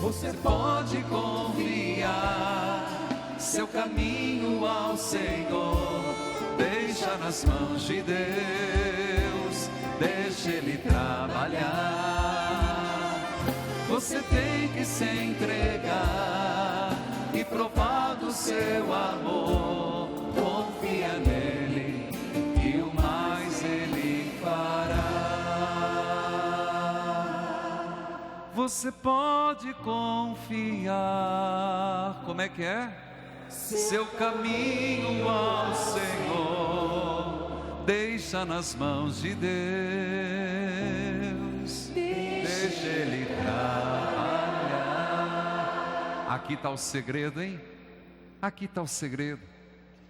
Você pode confiar seu caminho ao Senhor. Deixa nas mãos de Deus, deixa Ele trabalhar. Você tem que se entregar e provar do seu amor. Confia nele e o mais Ele fará. Você pode confiar. Como é que é? Seu caminho ao Senhor, deixa nas mãos de Deus, deixa Ele trabalhar. Aqui está o segredo, hein? Aqui está o segredo.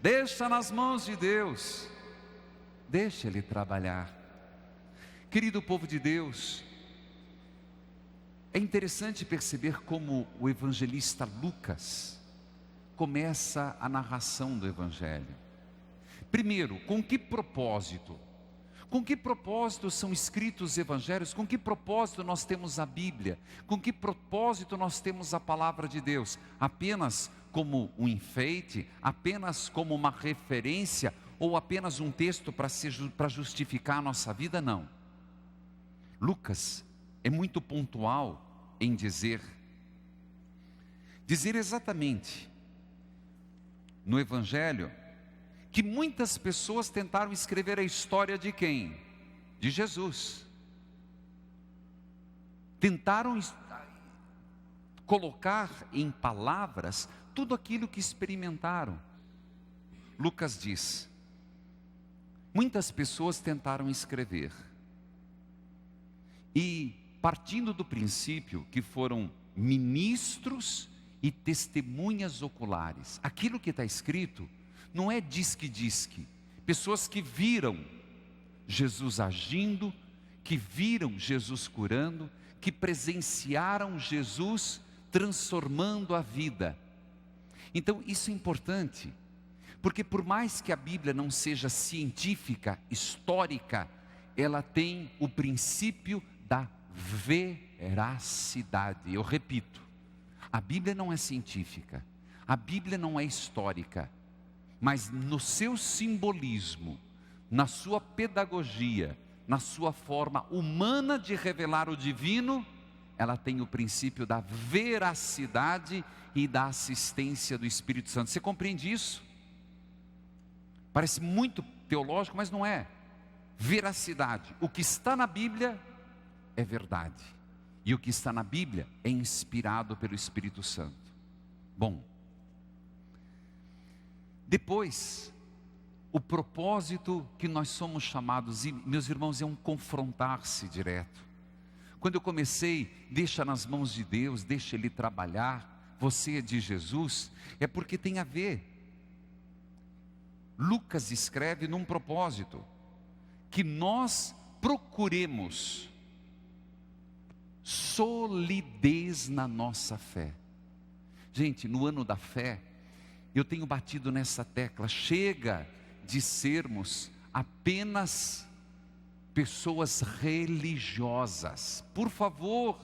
Deixa nas mãos de Deus, deixa Ele trabalhar. Querido povo de Deus, é interessante perceber como o evangelista Lucas começa a narração do Evangelho. Primeiro, com que propósito? Com que propósito são escritos os Evangelhos? Com que propósito nós temos a Bíblia? Com que propósito nós temos a Palavra de Deus? Apenas como um enfeite? Apenas como uma referência? Ou apenas um texto para justificar a nossa vida? Não. Lucas é muito pontual em dizer exatamente no Evangelho, que muitas pessoas tentaram escrever a história de quem? De Jesus. Tentaram colocar em palavras tudo aquilo que experimentaram. Lucas diz, muitas pessoas tentaram escrever, e partindo do princípio que foram ministros e testemunhas oculares. Aquilo que está escrito não é disque, pessoas que viram Jesus agindo, que viram Jesus curando, que presenciaram Jesus transformando a vida. Então isso é importante, porque por mais que a Bíblia não seja científica, histórica, ela tem o princípio da veracidade. Eu repito, a Bíblia não é científica, a Bíblia não é histórica, mas no seu simbolismo, na sua pedagogia, na sua forma humana de revelar o divino, ela tem o princípio da veracidade e da assistência do Espírito Santo. Você compreende isso? Parece muito teológico, mas não é. Veracidade. O que está na Bíblia é verdade. E o que está na Bíblia é inspirado pelo Espírito Santo. Bom, depois, o propósito que nós somos chamados, e meus irmãos, é um confrontar-se direto. Quando eu comecei, deixa nas mãos de Deus, deixa Ele trabalhar, você é de Jesus, é porque tem a ver. Lucas escreve num propósito, que nós procuremos solidez na nossa fé. Gente, no ano da fé, eu tenho batido nessa tecla, chega de sermos apenas pessoas religiosas. Por favor,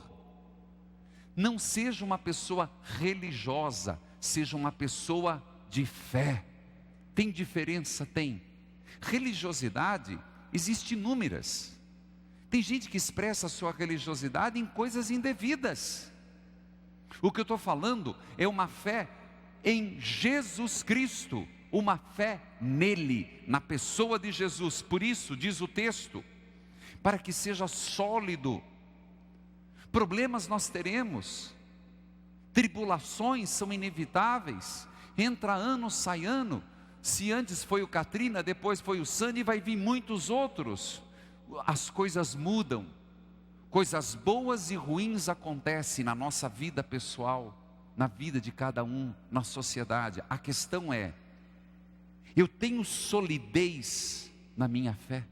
não seja uma pessoa religiosa, seja uma pessoa de fé. Tem diferença? Tem. Religiosidade, existem inúmeras. Tem gente que expressa a sua religiosidade em coisas indevidas. O que eu estou falando é uma fé em Jesus Cristo, uma fé nele, na pessoa de Jesus. Por isso, diz o texto, para que seja sólido. Problemas nós teremos, tribulações são inevitáveis, entra ano, sai ano. Se antes foi o Katrina, depois foi o Sandy, vai vir muitos outros. As coisas mudam, coisas boas e ruins acontecem na nossa vida pessoal, na vida de cada um, na sociedade. A questão é, eu tenho solidez na minha fé?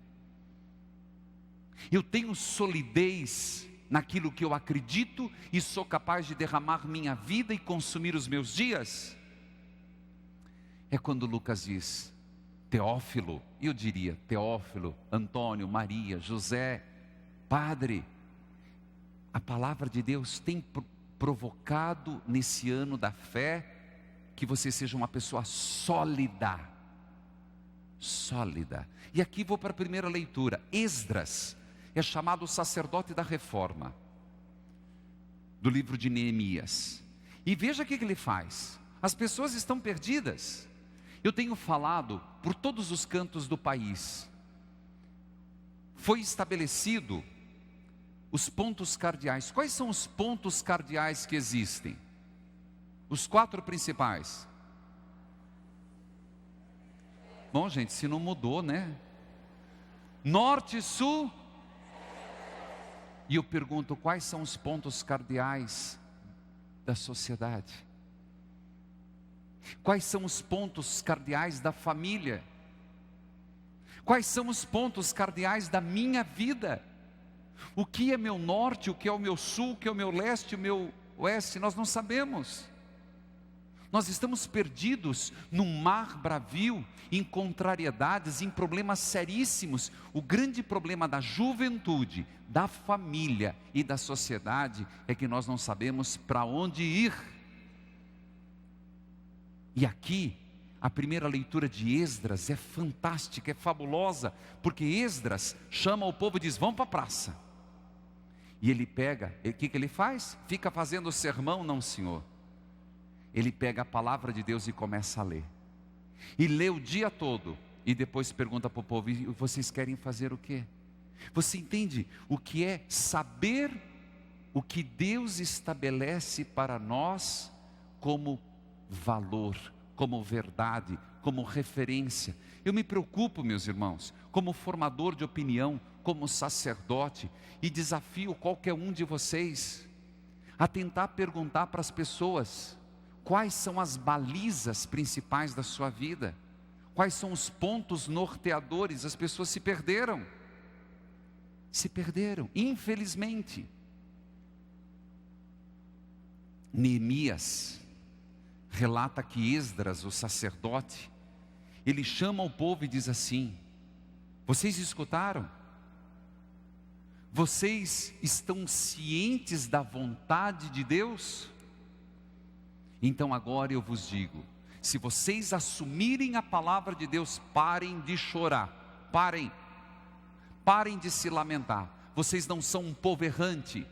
Eu tenho solidez naquilo que eu acredito e sou capaz de derramar minha vida e consumir os meus dias? É quando Lucas diz, Teófilo, eu diria Teófilo, Antônio, Maria, José, Padre, a palavra de Deus tem provocado nesse ano da fé, que você seja uma pessoa sólida. Sólida. E aqui vou para a primeira leitura. Esdras é chamado sacerdote da reforma, do livro de Neemias. E veja o que ele faz. As pessoas estão perdidas. Eu tenho falado por todos os cantos do país. Foi estabelecido os pontos cardeais. Quais são os pontos cardeais que existem? Os 4 principais. Bom, gente, se não mudou, né? Norte, sul. E eu pergunto, quais são os pontos cardeais da sociedade? Quais são os pontos cardeais da família? Quais são os pontos cardeais da minha vida? O que é meu norte, o que é o meu sul, o que é o meu leste, o meu oeste, nós não sabemos. Nós estamos perdidos num mar bravio, em contrariedades, em problemas seríssimos. O grande problema da juventude, da família e da sociedade é que nós não sabemos para onde ir. E aqui, a primeira leitura de Esdras é fantástica, é fabulosa, porque Esdras chama o povo e diz: vamos para a praça. E ele pega, o que ele faz? Fica fazendo sermão? Não, senhor. Ele pega a palavra de Deus e começa a ler. E lê o dia todo. E depois pergunta para o povo: e vocês querem fazer o quê? Você entende o que é saber o que Deus estabelece para nós como valor, como verdade, como referência? Eu me preocupo, meus irmãos, como formador de opinião, como sacerdote, e desafio qualquer um de vocês a tentar perguntar para as pessoas: quais são as balizas principais da sua vida? Quais são os pontos norteadores? As pessoas se perderam, infelizmente. Neemias relata que Esdras, o sacerdote, ele chama o povo e diz assim: vocês escutaram? Vocês estão cientes da vontade de Deus? Então agora eu vos digo, se vocês assumirem a palavra de Deus, parem de chorar, parem de se lamentar. Vocês não são um povo errante,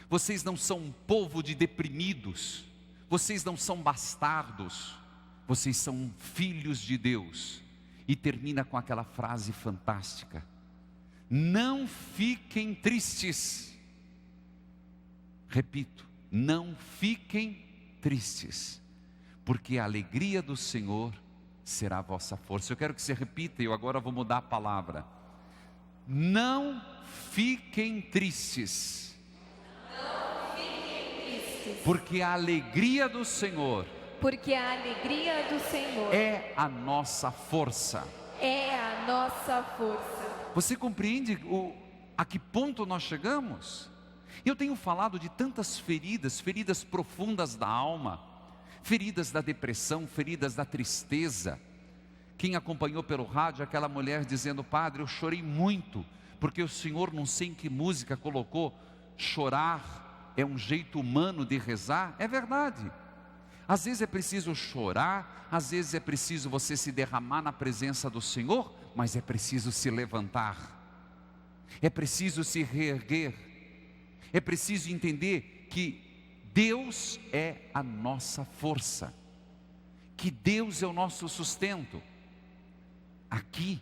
vocês não são um povo de deprimidos, vocês não são bastardos, vocês são filhos de Deus. E termina com aquela frase fantástica: não fiquem tristes. Repito, não fiquem tristes, porque a alegria do Senhor será a vossa força. Eu quero que você repita, e eu agora vou mudar a palavra. Não fiquem tristes. Não fiquem tristes. Porque a alegria do Senhor, porque a alegria do Senhor é a nossa força. É a nossa força. Você compreende a que ponto nós chegamos? Eu tenho falado de tantas feridas profundas da alma, feridas da depressão, feridas da tristeza. Quem acompanhou pelo rádio, aquela mulher dizendo: padre, eu chorei muito, porque o Senhor, não sei em que música, colocou: chorar é um jeito humano de rezar. É verdade. Às vezes é preciso chorar, às vezes é preciso você se derramar na presença do Senhor, mas é preciso se levantar, é preciso se reerguer, é preciso entender que Deus é a nossa força, que Deus é o nosso sustento. Aqui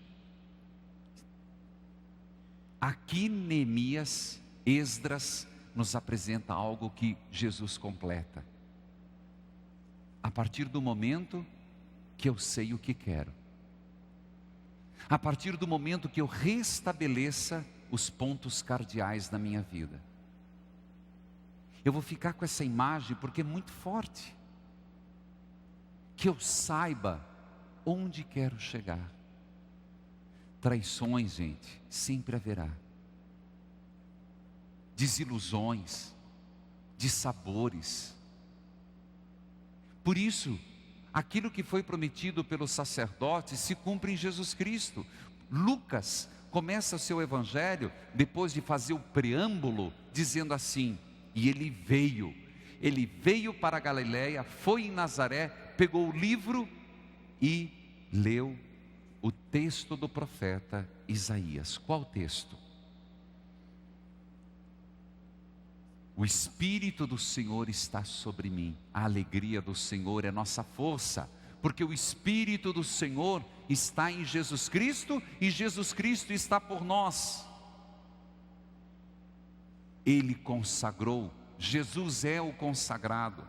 Neemias, Esdras nos apresenta algo que Jesus completa. A partir do momento que eu sei o que quero, a partir do momento que eu restabeleça os pontos cardeais da minha vida, eu vou ficar com essa imagem porque é muito forte. Que eu saiba onde quero chegar. Traições, gente, sempre haverá. Desilusões, dissabores. Por isso, aquilo que foi prometido pelos sacerdotes se cumpre em Jesus Cristo. Lucas começa o seu evangelho, depois de fazer o preâmbulo, dizendo assim: E ele veio para a Galileia, foi em Nazaré, pegou o livro e leu o texto do profeta Isaías. Qual texto? O Espírito do Senhor está sobre mim. A alegria do Senhor é nossa força, porque o Espírito do Senhor está em Jesus Cristo e Jesus Cristo está por nós. Ele consagrou, Jesus é o consagrado.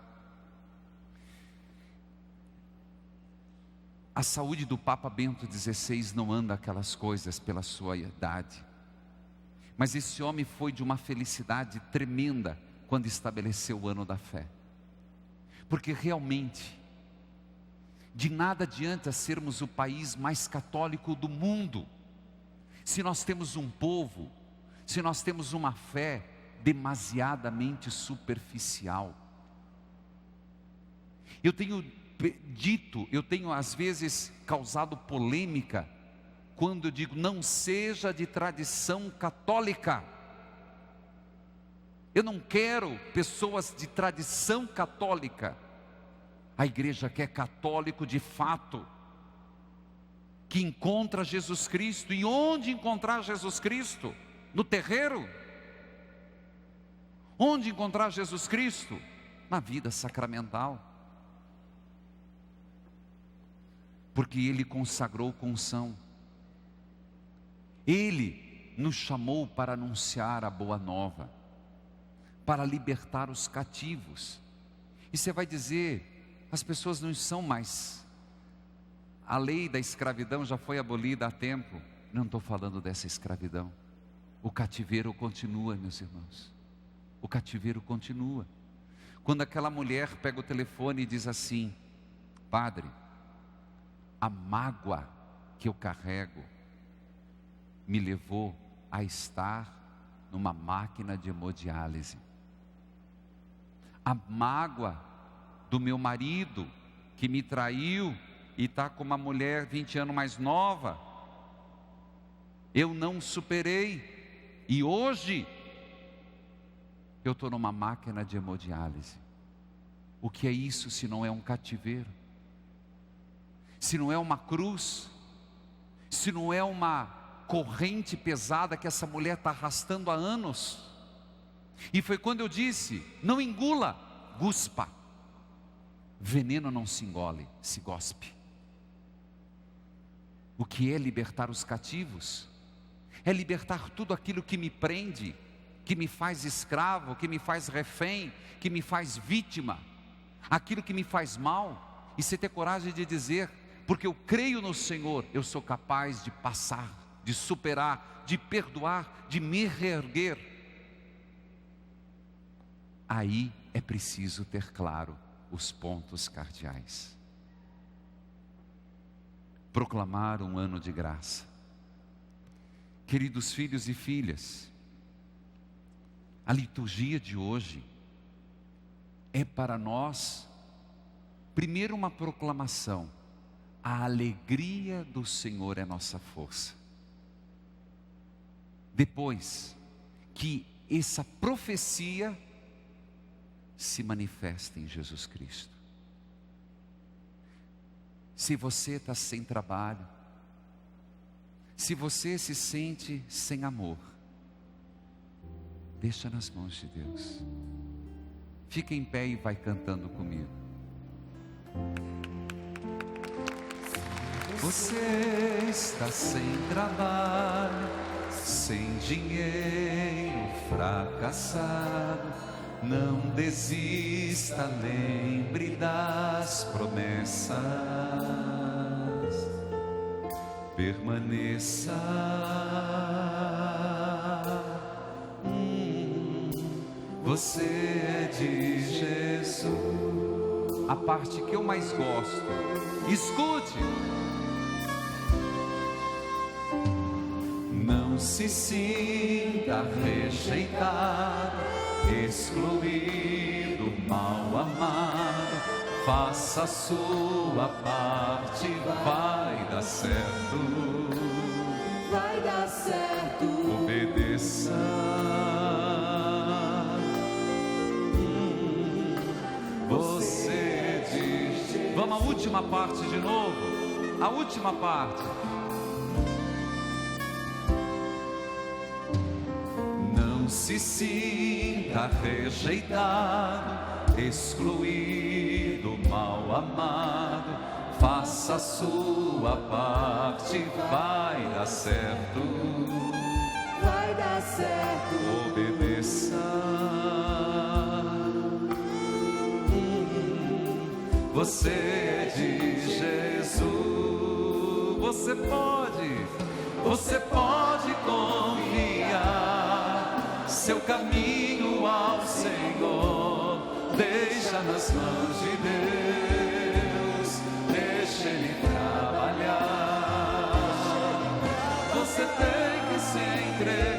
A saúde do Papa Bento XVI não anda aquelas coisas pela sua idade. Mas esse homem foi de uma felicidade tremenda quando estabeleceu o ano da fé. Porque realmente, de nada adianta sermos o país mais católico do mundo, se nós temos um povo, se nós temos uma fé demasiadamente superficial. Eu tenho às vezes causado polêmica, quando eu digo, não seja de tradição católica. Eu não quero pessoas de tradição católica. A igreja quer católico de fato, que encontra Jesus Cristo. E onde encontrar Jesus Cristo? No terreiro? Onde encontrar Jesus Cristo? Na vida sacramental. Porque Ele consagrou com unção. Ele nos chamou para anunciar a boa nova, para libertar os cativos. E você vai dizer, as pessoas não são mais, a lei da escravidão já foi abolida há tempo. Não estou falando dessa escravidão. O cativeiro continua, meus irmãos. O cativeiro continua. Quando aquela mulher pega o telefone e diz assim: padre, a mágoa que eu carrego me levou a estar numa máquina de hemodiálise. A mágoa do meu marido que me traiu e está com uma mulher 20 anos mais nova, eu não superei, e hoje eu estou numa máquina de hemodiálise. O que é isso se não é um cativeiro? Se não é uma cruz? Se não é uma corrente pesada que essa mulher está arrastando há anos? E foi quando eu disse: não engula, guspa. Veneno não se engole, se gospe. O que é libertar os cativos? É libertar tudo aquilo que me prende, que me faz escravo, que me faz refém, que me faz vítima, aquilo que me faz mal. E você ter coragem de dizer: porque eu creio no Senhor, eu sou capaz de passar, de superar, de perdoar, de me reerguer. Aí é preciso ter claro os pontos cardeais. Proclamar um ano de graça. Queridos filhos e filhas, a liturgia de hoje é para nós, primeiro, uma proclamação: a alegria do Senhor é nossa força. Depois, que essa profecia se manifesta em Jesus Cristo. Se você está sem trabalho, se você se sente sem amor, deixa nas mãos de Deus. Fica em pé e vai cantando comigo. Você está sem trabalho, sem dinheiro, fracassado, não desista, lembre das promessas, permaneça. Você é de Jesus. A parte que eu mais gosto, escute. Não se sinta rejeitado, excluído, mal amado. Faça a sua parte, vai dar certo. Vai dar certo. Obedeça. Você diz. Vamos à última parte de novo. A última parte. Não se sinta rejeitado, excluído, mal amado. Faça a sua parte, vai dar certo. Vai dar certo. Obedeça. Você é de Jesus. Você pode confiar seu caminho ao Senhor. Deixa nas mãos de Deus. Deixa Ele trabalhar. Você tem que se entregar.